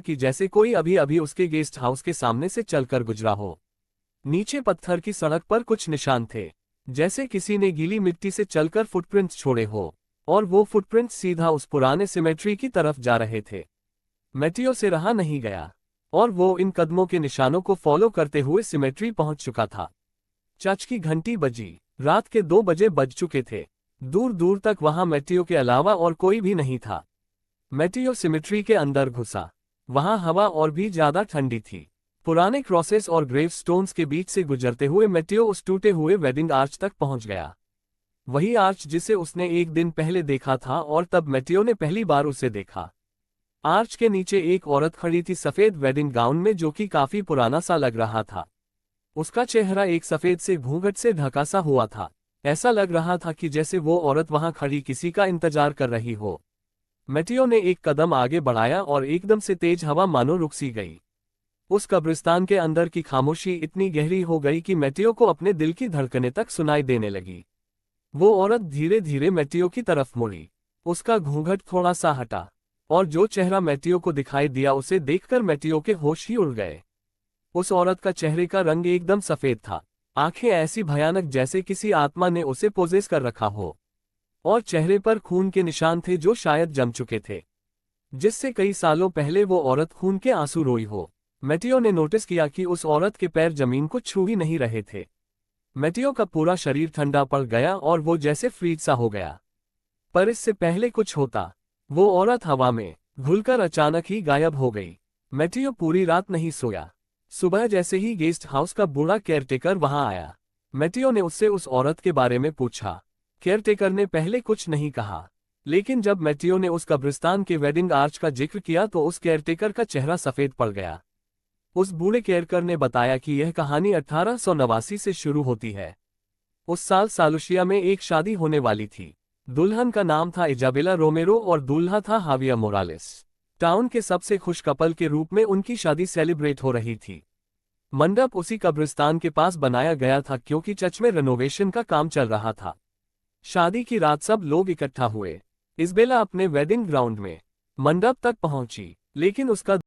कि जैसे कोई अभी अभी उसके गेस्ट हाउस के सामने से चलकर गुजरा हो। नीचे पत्थर की सड़क पर कुछ निशान थे, जैसे किसी ने गीली मिट्टी से चलकर फुटप्रिंट्स छोड़े हो, और वो फुटप्रिंट्स सीधा उस पुराने सिमेट्री की तरफ जा रहे थे। मैटियो से रहा नहीं गया, और वो इन कदमों के निशानों को फॉलो करते हुए सिमेट्री पहुंच चुका था। चर्च की घंटी बजी। रात के 2 बजे बज चुके थे। दूर दूर तक वहां मैटियो के अलावा और कोई भी नहीं था। मैटियो सिमेट्री के अंदर घुसा। वहां हवा और भी ज्यादा ठंडी थी। पुराने क्रॉसेस और ग्रेव स्टोन्स के बीच से गुजरते हुए मैटियो उस टूटे हुए वेडिंग आर्च तक पहुंच गया। वही आर्च जिसे उसने एक दिन पहले देखा था, और तब मैटियो ने पहली बार उसे देखा। आर्च के नीचे एक औरत खड़ी थी, सफेद वेडिंग गाउन में, जो कि काफी पुराना सा लग रहा था। उसका चेहरा एक सफेद से घूंघट से ढका सा हुआ था। ऐसा लग रहा था कि जैसे वो औरत वहां खड़ी किसी का इंतजार कर रही हो। मैटियो ने एक कदम आगे बढ़ाया और एकदम से तेज हवा मानो रुक सी गई। उस कब्रिस्तान के अंदर की खामोशी इतनी गहरी हो गई कि मैटियो को अपने दिल की धड़कनें तक सुनाई देने लगी। वो औरत धीरे धीरे मैटियो की तरफ मुड़ी। उसका घूंघट थोड़ा सा हटा, और जो चेहरा मैटियो को दिखाई दिया उसे देखकर मैटियो के होश ही उड़ गए। उस औरत का चेहरे का रंग एकदम सफेद था, आंखें ऐसी भयानक जैसे किसी आत्मा ने उसे पोजेस कर रखा हो, और चेहरे पर खून के निशान थे जो शायद जम चुके थे, जिससे कई सालों पहले वो औरत खून के आंसू रोई हो। मैटियो ने नोटिस किया कि उस औरत के पैर जमीन को छू ही नहीं रहे थे। मैटियो का पूरा शरीर ठंडा पड़ गया और वो जैसे फ्रीज सा हो गया। पर इससे पहले कुछ होता, वो औरत हवा में घुलकर अचानक ही गायब हो गई। मैटियो पूरी रात नहीं सोया। सुबह जैसे ही गेस्ट हाउस का बूढ़ा केयरटेकर वहां आया, मैटियो ने उससे उस औरत के बारे में पूछा। केयरटेकर ने पहले कुछ नहीं कहा, लेकिन जब मैटियो ने उस कब्रिस्तान के वेडिंग आर्च का जिक्र किया तो उस केयरटेकर का चेहरा सफेद पड़ गया। उस बूढ़े केयरटेकर ने बताया कि यह कहानी 1889 से शुरू होती है। उस साल सालुशिया में एक शादी होने वाली थी। दुल्हन का नाम था इजाबेला रोमेरो और दूल्हा था हाविया मोरालेस। टाउन के सबसे खुश कपल के रूप में उनकी शादी सेलिब्रेट हो रही थी। मंडप उसी कब्रिस्तान के पास बनाया गया था क्योंकि चर्च में रेनोवेशन का काम चल रहा था। शादी की रात सब लोग इकट्ठा हुए। इज़ाबेला अपने वेडिंग ग्राउंड में मंडप तक पहुंची, लेकिन उसका